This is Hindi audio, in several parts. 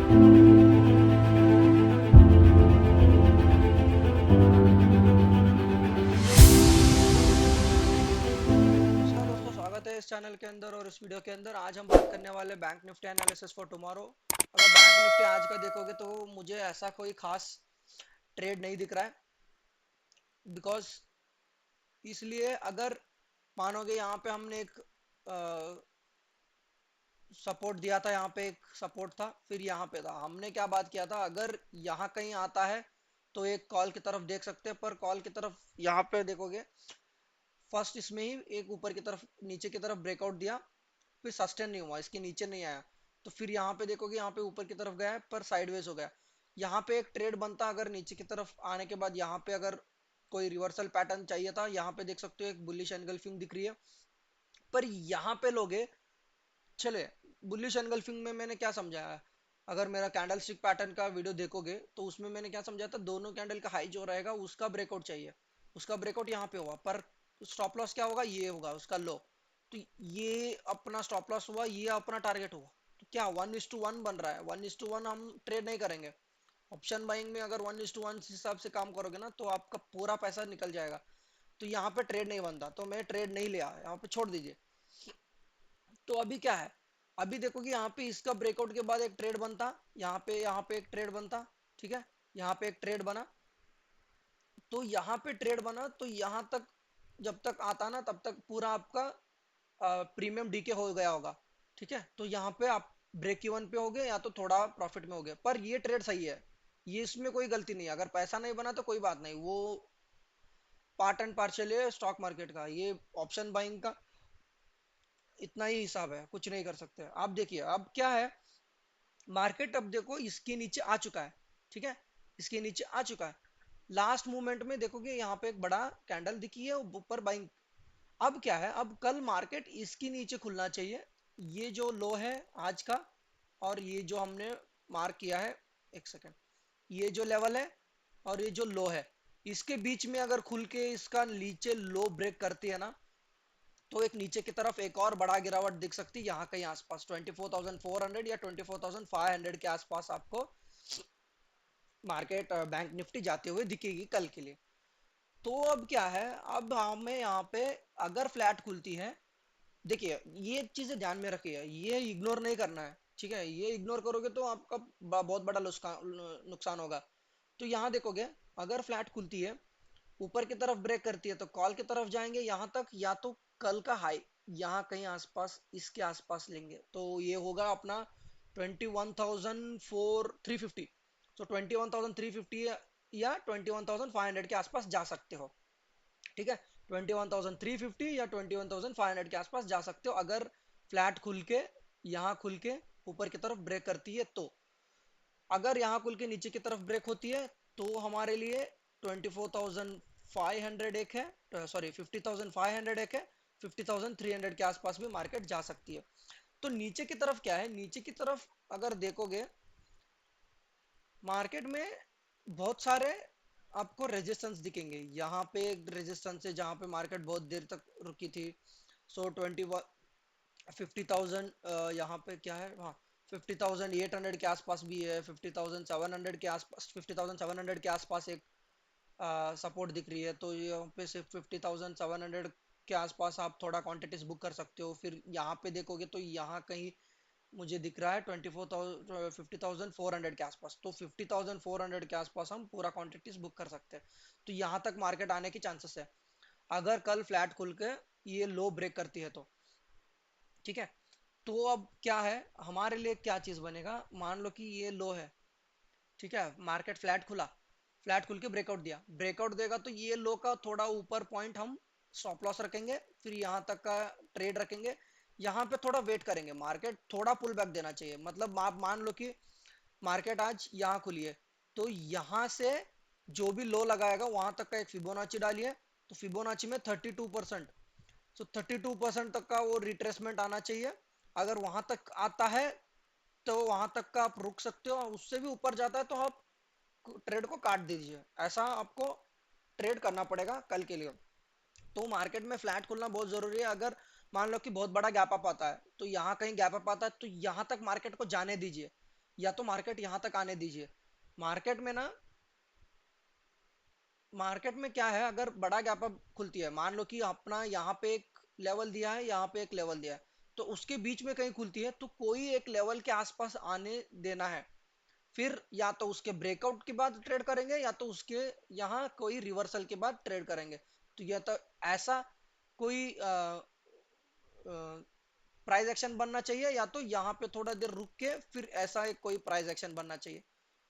नमस्कार दोस्तों, स्वागत है इस चैनल के अंदर। और इस वीडियो के अंदर आज हम बात करने वाले bank Nifty analysis for tomorrow. अगर बैंक निफ्टी आज का देखोगे तो मुझे ऐसा कोई खास ट्रेड नहीं दिख रहा है। बिकॉज इसलिए अगर मानोगे यहाँ पे हमने एक सपोर्ट दिया था, यहाँ पे एक सपोर्ट था, फिर यहाँ पे था। हमने क्या बात किया था, अगर यहाँ कहीं आता है तो एक कॉल की तरफ देख सकते हैं। पर कॉल की तरफ यहाँ पे देखोगे, फर्स्ट इसमें ही एक ऊपर की तरफ नीचे की तरफ ब्रेकआउट दिया, फिर सस्टेन नहीं हुआ, इसके नीचे नहीं आया। तो फिर यहाँ पे देखोगे, यहाँ पे ऊपर की तरफ गया है पर साइडवेज हो गया। यहाँ पे एक ट्रेड बनता अगर नीचे की तरफ आने के बाद, यहाँ पे अगर कोई रिवर्सल पैटर्न चाहिए था। यहाँ पे देख सकते हो एक बुलिश एनगल्फिंग दिख रही है, पर यहाँ पे लोगे चले। बुलिश एनगल्फिंग में मैंने क्या समझाया है, अगर मेरा कैंडल स्टिक पैटर्न का वीडियो देखोगे तो उसमें मैंने क्या समझाया था, दोनों कैंडल का हाई जो रहेगा उसका ब्रेकआउट चाहिए। उसका ब्रेकआउट यहाँ पे हुआ, पर स्टॉप लॉस क्या होगा, ये होगा उसका लो। तो ये अपना स्टॉप लॉस हुआ, ये अपना टारगेट हुआ। तो क्या 1:1 बन रहा है, 1:1 हम ट्रेड नहीं करेंगे। ऑप्शन बाइंग में अगर 1:1 हिसाब से काम करोगे ना तो आपका पूरा पैसा निकल जाएगा। तो यहाँ पे ट्रेड नहीं बनता, तो मैं ट्रेड नहीं लिया, यहाँ पे छोड़ दीजिए। तो अभी क्या है, अभी देखो कि यहाँ पे इसका ब्रेकआउट के बाद एक ट्रेड बनता, यहाँ पे एक ट्रेड बनता। ठीक है, यहाँ पे एक ट्रेड बना, तो यहाँ पे ट्रेड बना, तो यहाँ तक जब तक आता ना तब तक पूरा आपका प्रीमियम डीके हो गया होगा। ठीक है, तो यहाँ पे आप ब्रेक इवन पे हो गए या तो थोड़ा प्रॉफिट में हो गए, पर ये ट्रेड सही है। ये इसमें कोई गलती नहीं है, अगर पैसा नहीं बना तो कोई बात नहीं, वो पार्ट एंड पार्शल है स्टॉक मार्केट का। ये ऑप्शन बाइंग का इतना ही हिसाब है, कुछ नहीं कर सकते। आप देखिए अब क्या है, मार्केट अब देखो इसके नीचे आ चुका है। ठीक है, इसके नीचे आ चुका है। लास्ट मूवमेंट में देखोगे यहाँ पे एक बड़ा कैंडल दिखी है ऊपर बाइंग। अब क्या है, अब कल मार्केट इसके नीचे खुलना चाहिए। ये जो लो है आज का, और ये जो हमने मार्क किया है, एक सेकेंड, ये जो लेवल है और ये जो लो है, इसके बीच में अगर खुल के इसका नीचे लो ब्रेक करती है ना, तो एक नीचे की तरफ एक और बड़ा गिरावट दिख सकती है। यहाँ कहीं आसपास 24,400 या 24,500 के आसपास आपको मार्केट बैंक निफ्टी जाते हुए दिखेगी कल के लिए। तो अब क्या है, अब हमें यहाँ पे अगर फ्लैट खुलती है, देखिए ये चीजें ध्यान में रखिए, ये इग्नोर नहीं करना है। ठीक है, ये इग्नोर करोगे तो आपका बहुत बड़ा नुकसान होगा। तो यहाँ देखोगे, अगर फ्लैट खुलती है, ऊपर की तरफ ब्रेक करती है, तो कॉल की तरफ जाएंगे यहाँ तक, या तो कल का हाई यहाँ कहीं आसपास इसके आसपास लेंगे, तो ये होगा अपना 21,350। तो 21,350 या 21,500 के आसपास जा सकते हो। ठीक है, 21,350 या 21,500 के आसपास जा सकते हो, अगर फ्लैट खुल के यहाँ खुल के ऊपर की तरफ ब्रेक करती है तो। अगर यहाँ खुल के नीचे की तरफ ब्रेक होती है तो हमारे लिए 24,500 एक है, सॉरी 50,500 एक है, 50,300 के आसपास भी मार्केट जा सकती है। तो नीचे की तरफ क्या है, नीचे की तरफ अगर देखोगे मार्केट में बहुत सारे आपको रेजिस्टेंस दिखेंगे। यहाँ पे एक रेजिस्टेंस है जहाँ पे मार्केट बहुत देर तक रुकी थी। सो 50,000, यहाँ पे क्या है, हाँ 50,800 के आसपास भी है, 50,700 के आसपास, 50,700 के आसपास एक सपोर्ट दिख रही है। तो यहाँ पे सिर्फ 50,700 के आसपास आप थोड़ा क्वांटिटीज बुक कर सकते हो। फिर यहाँ पे देखोगे तो यहाँ कहीं मुझे दिख रहा है 50,400 के आसपास, तो 50,400 के आसपास हम पूरा क्वांटिटीज बुक कर सकते हैं। तो यहाँ तक मार्केट आने की चांसेस है, अगर कल फ्लैट खुल के ये लो ब्रेक करती है तो। ठीक है, तो अब क्या है, हमारे लिए क्या चीज बनेगा, मान लो कि ये लो है। ठीक है, मार्केट फ्लैट खुला, फ्लैट खुल के ब्रेकआउट दिया, ब्रेकआउट देगा तो ये लो का थोड़ा ऊपर पॉइंट हम स्टॉप लॉस रखेंगे, फिर यहाँ तक का ट्रेड रखेंगे। यहाँ पे थोड़ा वेट करेंगे, मार्केट थोड़ा पुल बैक देना चाहिए। मतलब आप मान लो कि मार्केट आज यहाँ खुली है, तो यहाँ से जो भी लो लगाएगा वहां तक का एक फिबोनाची डालिए। तो फिबोनाची में 32%, तो 32% तक का वो रिट्रेसमेंट आना चाहिए। अगर वहां तक आता है तो वहां तक का आप रुक सकते हो, उससे भी ऊपर जाता है तो आप ट्रेड को काट दीजिए। ऐसा आपको ट्रेड करना पड़ेगा कल के लिए। तो मार्केट में फ्लैट खुलना बहुत जरूरी है। अगर मान लो कि बहुत बड़ा गैप अप आता है, तो यहाँ कहीं गैप अप आता है तो यहाँ तक मार्केट को जाने दीजिए। या तो मार्केट यहां तक आने दीजिए। मार्केट में ना, मार्केट में क्या है, अगर बड़ा गैप अप खुलती है, मान लो कि अपना यहाँ पे एक लेवल दिया है, यहाँ पे एक लेवल दिया है, तो उसके बीच में कहीं खुलती है, तो कोई एक लेवल के आसपास आने देना है। फिर या तो उसके ब्रेकआउट के बाद ट्रेड करेंगे, या तो उसके यहाँ कोई रिवर्सल के बाद ट्रेड करेंगे। तो या तो ऐसा कोई प्राइस एक्शन बनना चाहिए, या तो यहाँ पे थोड़ा देर रुक के फिर ऐसा एक कोई प्राइस एक्शन बनना चाहिए।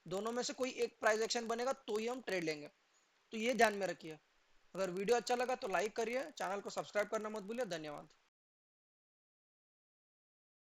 दोनों में से कोई एक प्राइस एक्शन बनेगा तो ही हम ट्रेड लेंगे। तो ये ध्यान में रखिए। अगर वीडियो अच्छा लगा तो लाइक करिए, चैनल को सब्सक्राइब करना मत भूलिए। धन्यवाद।